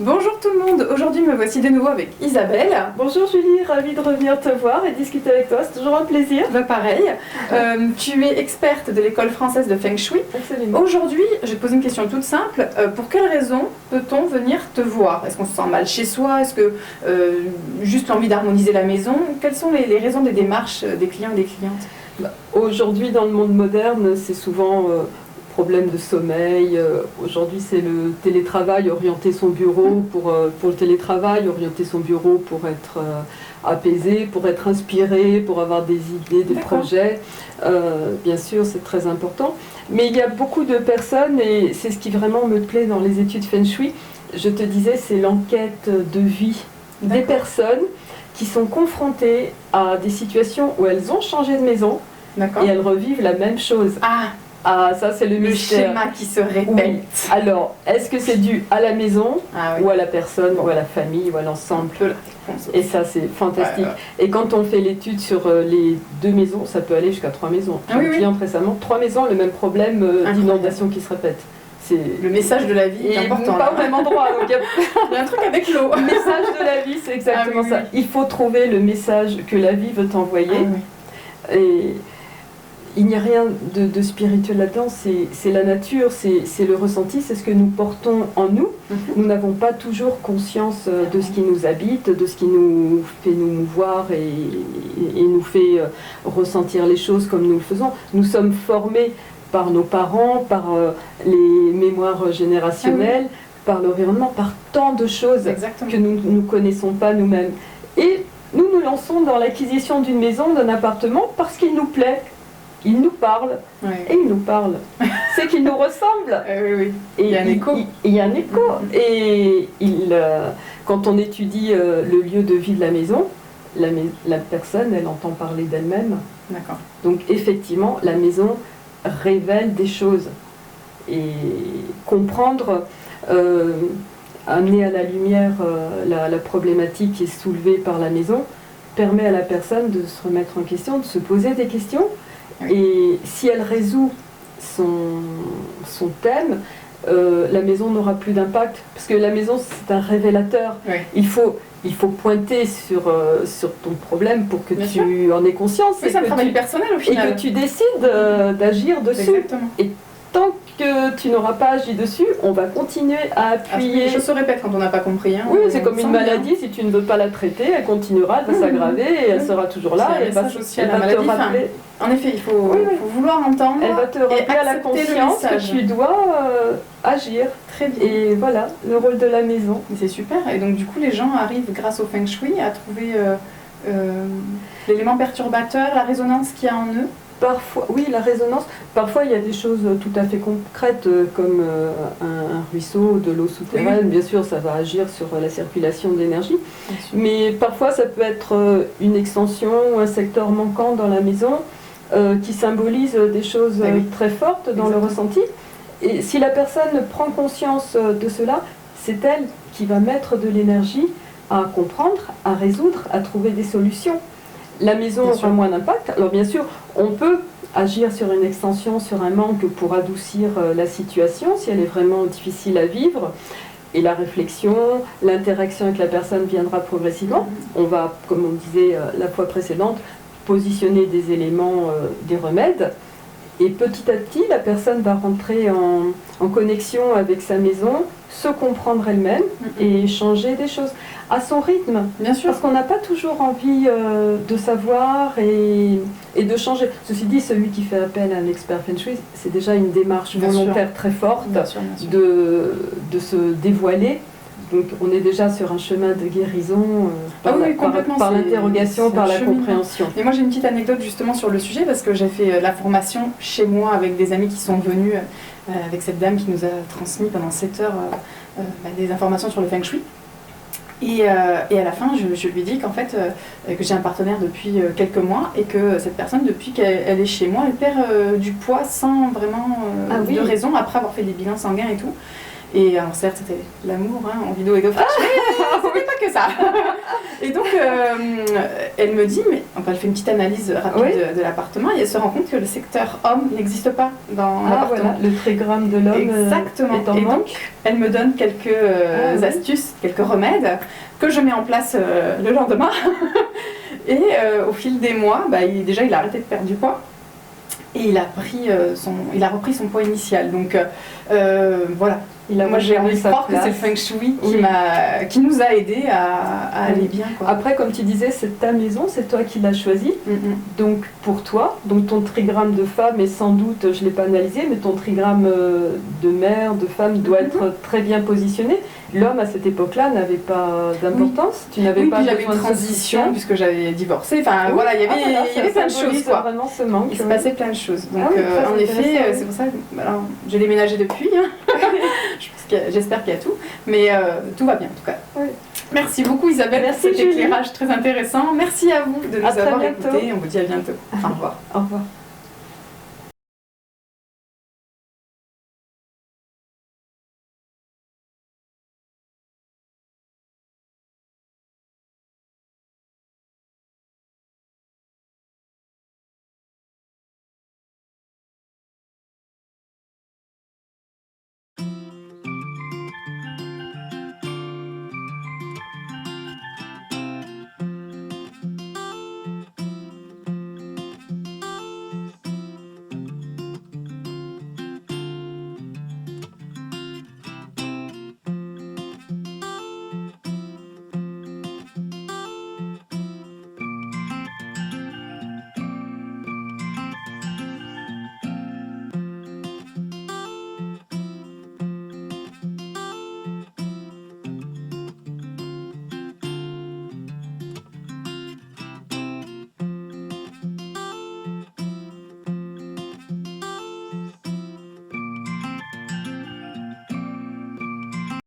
Bonjour tout le monde, aujourd'hui me voici de nouveau avec Isabelle. Bonjour Julie, ravie de revenir te voir et discuter avec toi, c'est toujours un plaisir. Bah pareil, tu es experte de l'école française de Feng Shui. Absolument. Aujourd'hui, je vais te poser une question toute simple. Pour quelle raison peut-on venir te voir? Est-ce qu'on se sent mal chez soi? Est-ce que juste l'envie d'harmoniser la maison? Quelles sont les raisons des démarches des clients et des clientes? Aujourd'hui dans le monde moderne, c'est souvent problème de sommeil. Aujourd'hui c'est le télétravail, orienter son bureau pour le télétravail, orienter son bureau pour être apaisé, pour être inspiré, pour avoir des idées, des projets. Bien sûr c'est très important. Mais il y a beaucoup de personnes, et c'est ce qui vraiment me plaît dans les études Feng Shui, je te disais, c'est l'enquête de vie des personnes qui sont confrontées à des situations où elles ont changé de maison et elles revivent la même chose. Ah, ça c'est le mystère. Le schéma qui se répète. Oui. Alors, est-ce que c'est dû à la maison, ou à la personne, ou à la famille, ou à l'ensemble? Et ça c'est fantastique. Et quand on fait l'étude sur les 2 maisons, ça peut aller jusqu'à 3 maisons. J'ai un client récemment, 3 maisons, le même problème d'inondation qui se répète. C'est le message de la vie est important. Pas au même endroit. Donc il y a un truc avec l'eau. Le message de la vie, c'est exactement ça. Il faut trouver le message que la vie veut t'envoyer. Et il n'y a rien de spirituel là-dedans, c'est la nature, c'est le ressenti, c'est ce que nous portons en nous. Nous n'avons pas toujours conscience de ce qui nous habite, de ce qui nous fait nous mouvoir et nous fait ressentir les choses comme nous le faisons. Nous sommes formés par nos parents, par les mémoires générationnelles, par l'environnement, par tant de choses que nous ne connaissons pas nous-mêmes. Et nous nous lançons dans l'acquisition d'une maison, d'un appartement, parce qu'il nous plaît. Il nous parle, et il nous parle. C'est qu'il nous ressemble. Et il y a un écho. Il y a un écho. Et quand on étudie le lieu de vie de la maison, la personne, elle entend parler d'elle-même. D'accord. Donc effectivement, la maison révèle des choses. Et comprendre, amener à la lumière la problématique qui est soulevée par la maison, permet à la personne de se remettre en question, de se poser des questions. Et si elle résout son thème, la maison n'aura plus d'impact. Parce que la maison, c'est un révélateur. Il faut pointer sur ton problème pour que tu en aies conscience. C'est un travail personnel au final. Et que tu décides d'agir dessus. Exactement. Et tant que tu n'auras pas agi dessus, on va continuer à appuyer. Les choses se répètent quand on n'a pas compris. Oui, c'est comme une maladie, si tu ne veux pas la traiter, elle continuera, elle va s'aggraver et elle sera toujours là. Elle va te rappeler. En effet, il faut vouloir entendre. Elle va te rappeler à la conscience que tu dois agir. Très bien. Et voilà, le rôle de la maison. C'est super. Et donc du coup, les gens arrivent grâce au Feng Shui à trouver l'élément perturbateur, la résonance qu'il y a en eux. Parfois, oui, la résonance. Parfois, il y a des choses tout à fait concrètes, comme un ruisseau, de l'eau souterraine. Bien sûr, ça va agir sur la circulation de l'énergie. Mais parfois, ça peut être une extension ou un secteur manquant dans la maison qui symbolise des choses très fortes dans le ressenti. Et si la personne prend conscience de cela, c'est elle qui va mettre de l'énergie à comprendre, à résoudre, à trouver des solutions. La maison aura moins d'impact. Alors bien sûr, on peut agir sur une extension, sur un manque pour adoucir la situation, si elle est vraiment difficile à vivre. Et la réflexion, l'interaction avec la personne viendra progressivement. On va, comme on disait la fois précédente, positionner des éléments, des remèdes. Et petit à petit, la personne va rentrer en connexion avec sa maison, se comprendre elle-même et changer des choses à son rythme. Bien sûr. Parce qu'on n'a pas toujours envie de savoir et de changer. Ceci dit, celui qui fait appel à un expert Feng Shui, c'est déjà une démarche volontaire très forte de se dévoiler. Donc on est déjà sur un chemin de guérison par l'interrogation, par la compréhension. Et moi j'ai une petite anecdote justement sur le sujet parce que j'ai fait la formation chez moi avec des amis qui sont venus, avec cette dame qui nous a transmis pendant 7 heures des informations sur le Feng Shui. Et à la fin, je lui dis qu'en fait, que j'ai un partenaire depuis quelques mois et que cette personne, depuis qu'elle est chez moi, elle perd du poids sans vraiment de raison, après avoir fait des bilans sanguins et tout. Et alors certes, c'était l'amour en vidéo et de flash, mais c'était pas que ça. Et donc, elle me dit, mais enfin, elle fait une petite analyse rapide de l'appartement et elle se rend compte que le secteur homme n'existe pas dans l'appartement. Voilà, le trigramme de l'homme est en manque. Donc, elle me donne quelques astuces, quelques remèdes que je mets en place le lendemain. Et au fil des mois, il a arrêté de perdre du poids. Et il a repris son poids initial. Donc voilà. Moi j'ai envie de croire que c'est le feng shui qui nous a aidés à aller bien. Quoi. Après, comme tu disais, c'est ta maison, c'est toi qui l'as choisie. Donc pour toi, donc ton trigramme de femme est sans doute, je ne l'ai pas analysé, mais ton trigramme de mère, de femme doit être très bien positionné. L'homme à cette époque-là n'avait pas d'importance. Tu n'avais pas j'avais une transition puisque j'avais divorcé. Enfin voilà, il y avait plein de choses. Quoi. Vraiment ce manque. Il se passait plein de choses. Donc en effet, c'est pour ça que j'ai déménagé depuis. J'espère qu'il y a tout, mais tout va bien en tout cas. Oui. Merci beaucoup Isabelle pour cet éclairage très intéressant. Merci à vous de nous avoir écoutés. On vous dit à bientôt. Au revoir. Au revoir.